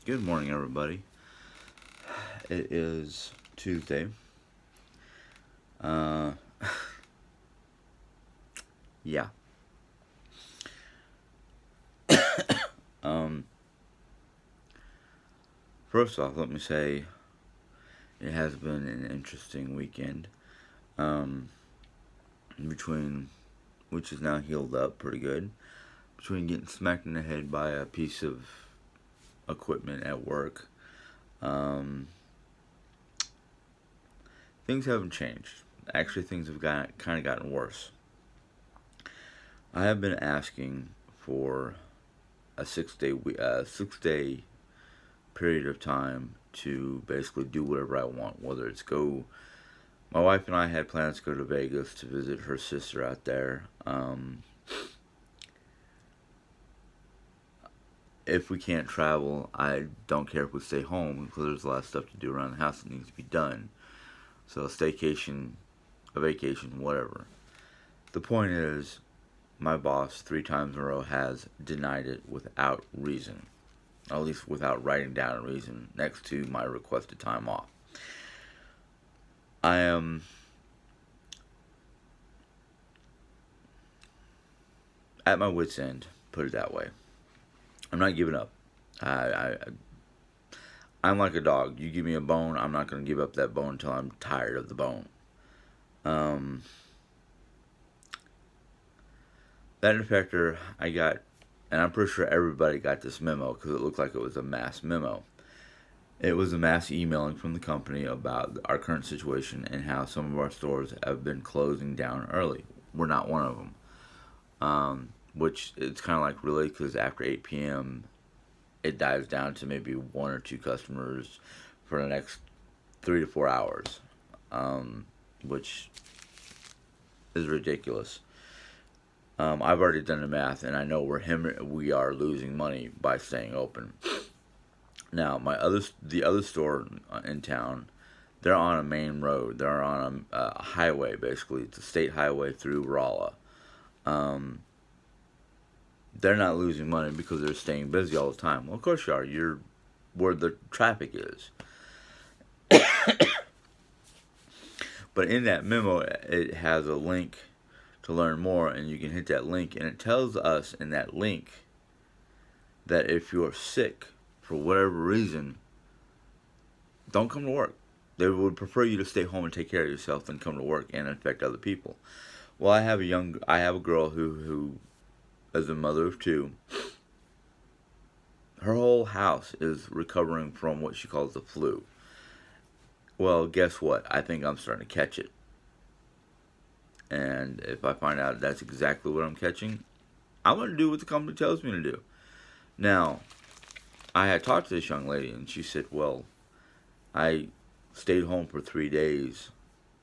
Good morning, everybody. It is Tuesday. Uh, yeah. Um, First off, let me say it has been an interesting weekend. Um, between which is now healed up pretty good. Between getting smacked in the head by a piece of equipment at work, um, things haven't changed. Actually, things have kind of gotten worse. I have been asking for a 6 day period of time to basically do whatever I want. Whether it's go, my wife and I had plans to go to Vegas to visit her sister out there. If we can't travel, I don't care if we stay home because there's a lot of stuff to do around the house that needs to be done. So a staycation, a vacation, whatever. The point is, my boss 3 times in a row has denied it without reason. At least without writing down a reason next to my requested time off. I am at my wits' end, put it that way. I'm not giving up. I'm like a dog. You give me a bone, I'm not going to give up that bone until I'm tired of the bone. Um, that infector I got, and I'm pretty sure everybody got this memo because it looked like it was a mass memo. It was a mass emailing from the company about our current situation and how some of our stores have been closing down early. We're not one of them. Which it's kind of like really because after 8 p.m. it dives down to maybe 1 or 2 customers for the next 3 to 4 hours, which is ridiculous. I've already done the math, and I know we are losing money by staying open. Now, the other store in town, they're on a main road. They're on a highway, basically. It's a state highway through Rolla. Um, they're not losing money because they're staying busy all the time. Well, of course you are. You're where the traffic is. But in that memo, it has a link to learn more, and you can hit that link, and it tells us in that link that if you're sick for whatever reason, don't come to work. They would prefer you to stay home and take care of yourself than come to work and infect other people. Well, I have a girl who is a mother of two. Her whole house is recovering from what she calls the flu. Well, guess what? I think I'm starting to catch it. And if I find out that's exactly what I'm catching, I'm going to do what the company tells me to do. Now, I had talked to this young lady, and she said, well, I stayed home for 3 days,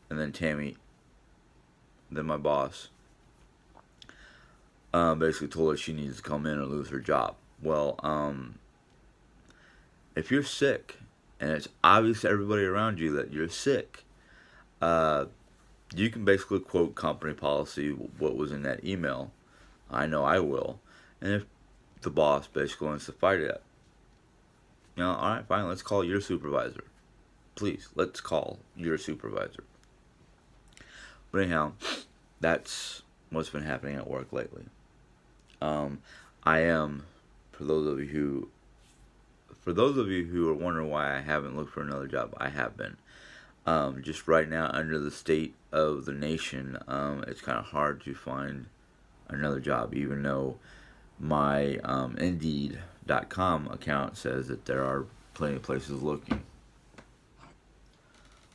and then Tammy, then my boss, basically told her she needs to come in or lose her job. Well, if you're sick, and it's obvious to everybody around you that you're sick, uh, you can basically quote company policy, what was in that email. I know I will. And if the boss basically wants to fight it, alright, fine, let's call your supervisor. Please, let's call your supervisor. But anyhow, that's what's been happening at work lately. I am, for those of you who are wondering why I haven't looked for another job, I have been. Just right now, under the state of the nation, it's kind of hard to find another job, even though my Indeed.com account says that there are plenty of places looking.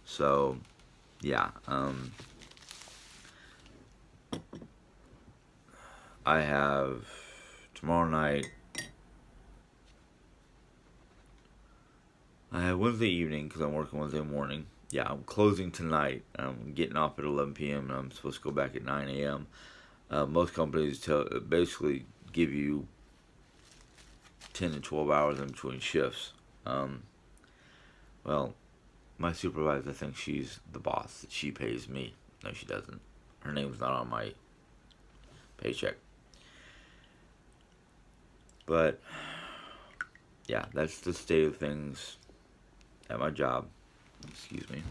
So, yeah, I have tomorrow night. I have Wednesday evening because I'm working Wednesday morning. Yeah, I'm closing tonight. I'm getting off at 11 p.m. and I'm supposed to go back at 9 a.m. Most companies basically give you 10 to 12 hours in between shifts. Well, my supervisor thinks she's the boss. She pays me. No, she doesn't. Her name's not on my paycheck. But yeah, that's the state of things at my job. Excuse me.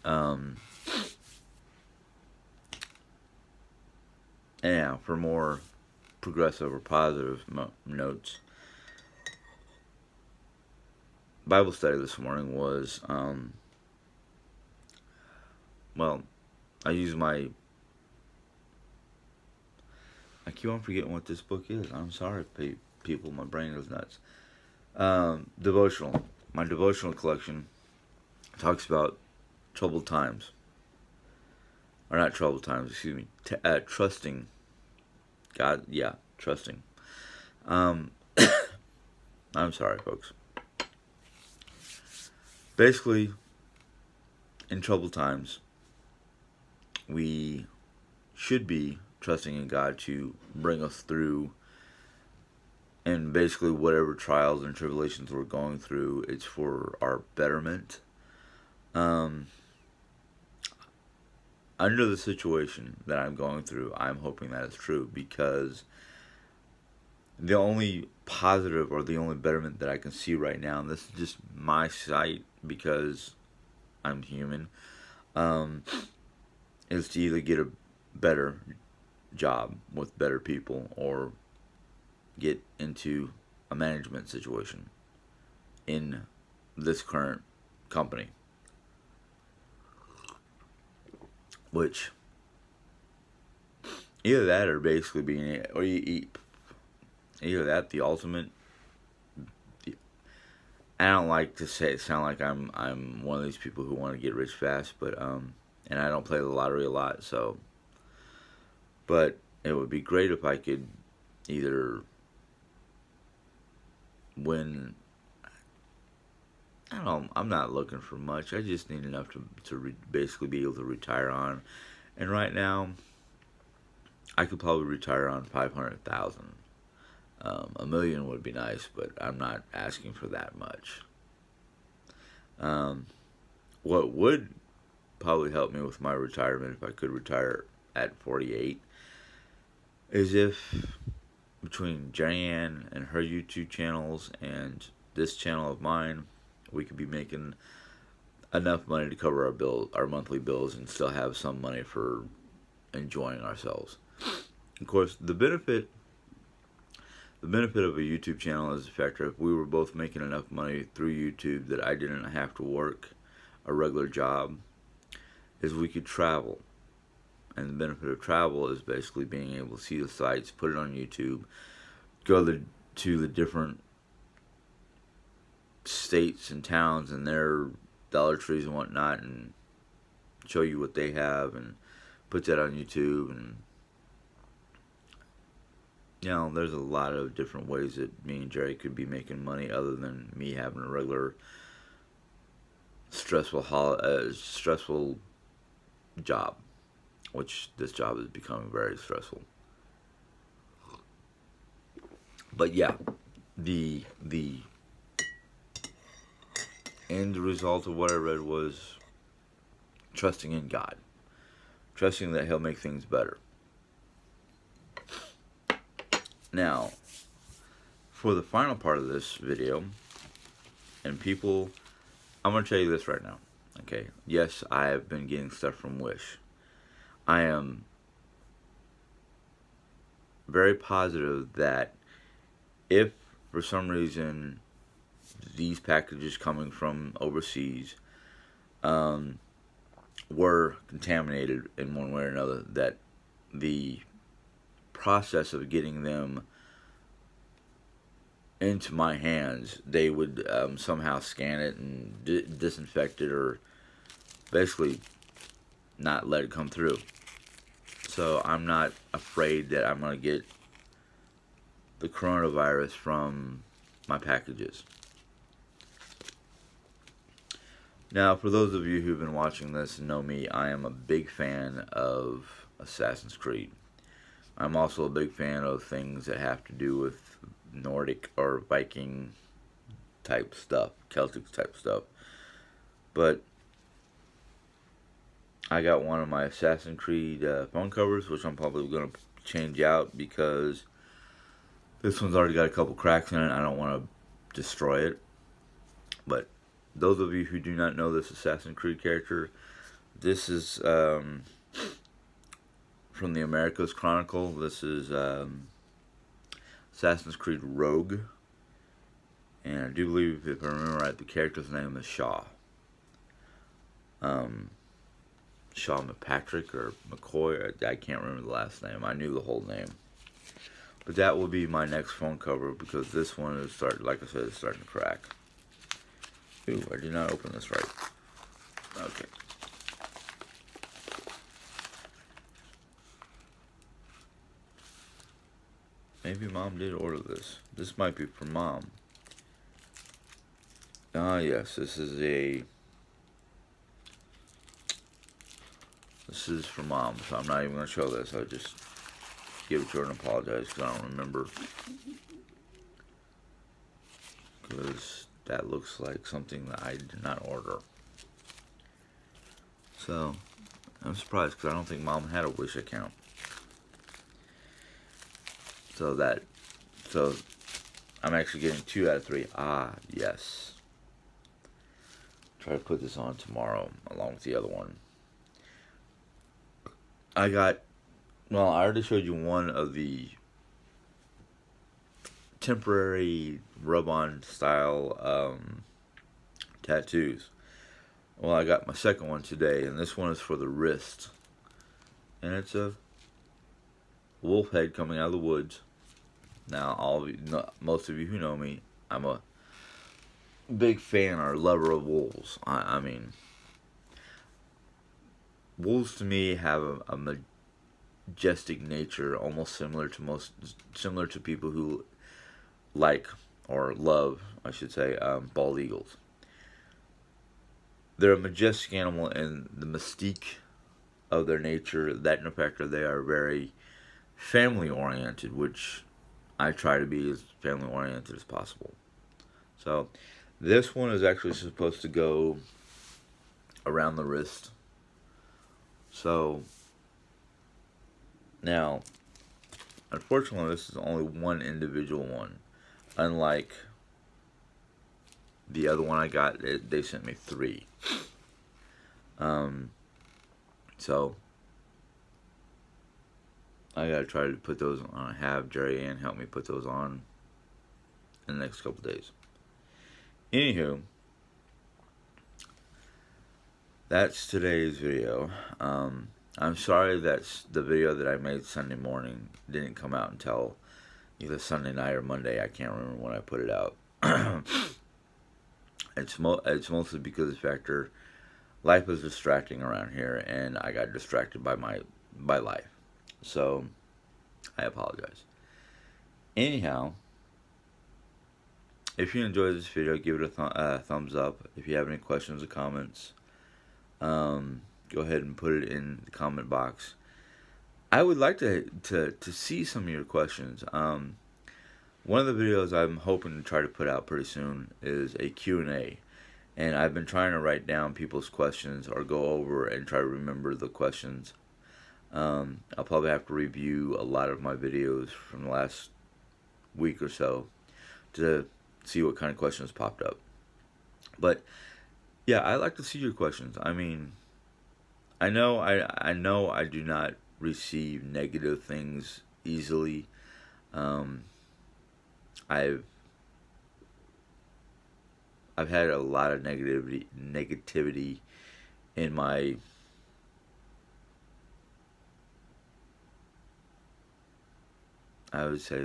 Um, and yeah, for more progressive or positive notes, Bible study this morning was, well, I use my. I keep on forgetting what this book is. I'm sorry, people. My brain is nuts. Devotional. My devotional collection talks about troubled times. Or not troubled times, excuse me. Trusting God. Yeah, trusting. Um, I'm sorry, folks. Basically, in troubled times, we should be trusting in God to bring us through. And basically, whatever trials and tribulations we're going through, it's for our betterment. Um, Under the situation that I'm going through, I'm hoping that is true because the only positive or the only betterment that I can see right now, and this is just my sight because I'm human, um, is to either get a better job with better people or get into a management situation in this current company, which either that or basically being, or you eat either that the ultimate. I don't like to sound like I'm one of these people who want to get rich fast, but and I don't play the lottery a lot, so but it would be great if I could either win. I don't know, I'm not looking for much. I just need enough to basically be able to retire on. And right now, I could probably retire on 500,000. A million would be nice, but I'm not asking for that much. Um, what would probably help me with my retirement if I could retire at 48 is if between Jan and her YouTube channels and this channel of mine, we could be making enough money to cover our monthly bills, and still have some money for enjoying ourselves. Of course, the benefit of a YouTube channel is the fact that if we were both making enough money through YouTube that I didn't have to work a regular job, is we could travel. And the benefit of travel is basically being able to see the sites, put it on YouTube, go to the different states and towns and their Dollar Trees and whatnot, and show you what they have, and put that on YouTube. And there's a lot of different ways that me and Jerry could be making money other than me having a regular stressful job, which this job is becoming very stressful. But yeah, the end result of what I read was trusting in God, trusting that He'll make things better. Now, for the final part of this video, and people, I'm going to tell you this right now. Okay, yes, I have been getting stuff from Wish. I am very positive that if for some reason these packages coming from overseas were contaminated in one way or another, that the process of getting them into my hands, they would somehow scan it and disinfect it, or basically not let it come through. So I'm not afraid that I'm going to get the coronavirus from my packages. Now, for those of you who've been watching this and know me, I am a big fan of Assassin's Creed. I'm also a big fan of things that have to do with Nordic or Viking type stuff, Celtic type stuff. But I got one of my Assassin's Creed phone covers, which I'm probably going to change out because this one's already got a couple cracks in it. I don't want to destroy it. But those of you who do not know this Assassin's Creed character, this is from the Americas Chronicle. This is Assassin's Creed Rogue. And I do believe, if I remember right, the character's name is Shaw. Shaw McPatrick or McCoy. I can't remember the last name. I knew the whole name. But that will be my next phone cover because this one is like I said, it's starting to crack. Ooh, I did not open this right. Okay. Maybe Mom did order this. This might be for Mom. Ah, yes, this is for Mom, so I'm not even going to show this. I'll just give it to her and apologize because I don't remember. Because that looks like something that I did not order. So, I'm surprised because I don't think Mom had a Wish account. So I'm actually getting 2 out of 3. Ah, yes. Try to put this on tomorrow along with the other one. I already showed you one of the temporary rub-on style tattoos. Well, I got my second one today, and this one is for the wrist. And it's a wolf head coming out of the woods. Now, most of you who know me, I'm a big fan or lover of wolves. I mean, wolves to me have a majestic nature, almost similar to people who like or love, I should say, bald eagles. They're a majestic animal, and the mystique of their nature, that and the fact that they are very family oriented, which I try to be as family oriented as possible. So this one is actually supposed to go around the wrist. So now, unfortunately, this is only one individual one. Unlike the other one I got, they sent me 3. So I gotta try to put those on. Have Jerry Ann help me put those on in the next couple days. Anywho, that's today's video. I'm sorry that the video that I made Sunday morning didn't come out until either Sunday night or Monday. I can't remember when I put it out. It's mostly because of the factor life is distracting around here, and I got distracted by life. So I apologize. Anyhow, if you enjoyed this video, give it a thumbs up. If you have any questions or comments, go ahead and put it in the comment box. I would like to see some of your questions. One of the videos I'm hoping to try to put out pretty soon is a Q&A. And I've been trying to write down people's questions or go over and try to remember the questions. I'll probably have to review a lot of my videos from the last week or so to see what kind of questions popped up. But yeah, I like to see your questions. I mean, I know I do not receive negative things easily. I've had a lot of negativity in my I would say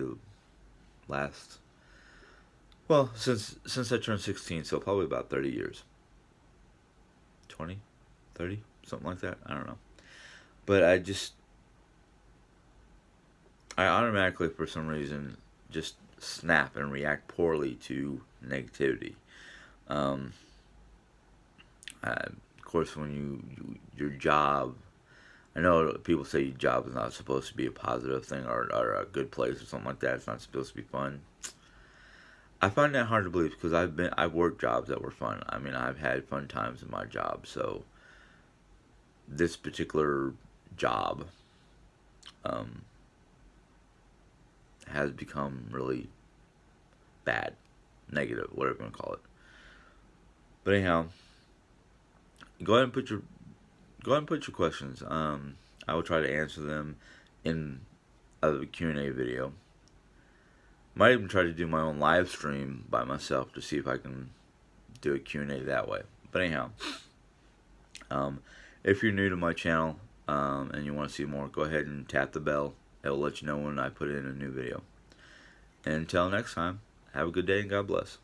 since I turned 16, so probably about 30 years. 20, 30, something like that. I don't know. But I automatically, for some reason, just snap and react poorly to negativity. Of course, when your job, I know people say your job is not supposed to be a positive thing or a good place or something like that. It's not supposed to be fun. I find that hard to believe because I've worked jobs that were fun. I mean, I've had fun times in my job. So this particular job has become really bad, negative, whatever you want to call it. But anyhow, go ahead and put your questions. I will try to answer them in a Q&A video. Might even try to do my own live stream by myself to see if I can do a Q&A that way. But anyhow, if you're new to my channel and you want to see more, go ahead and tap the bell. It'll let you know when I put in a new video. And until next time, have a good day and God bless.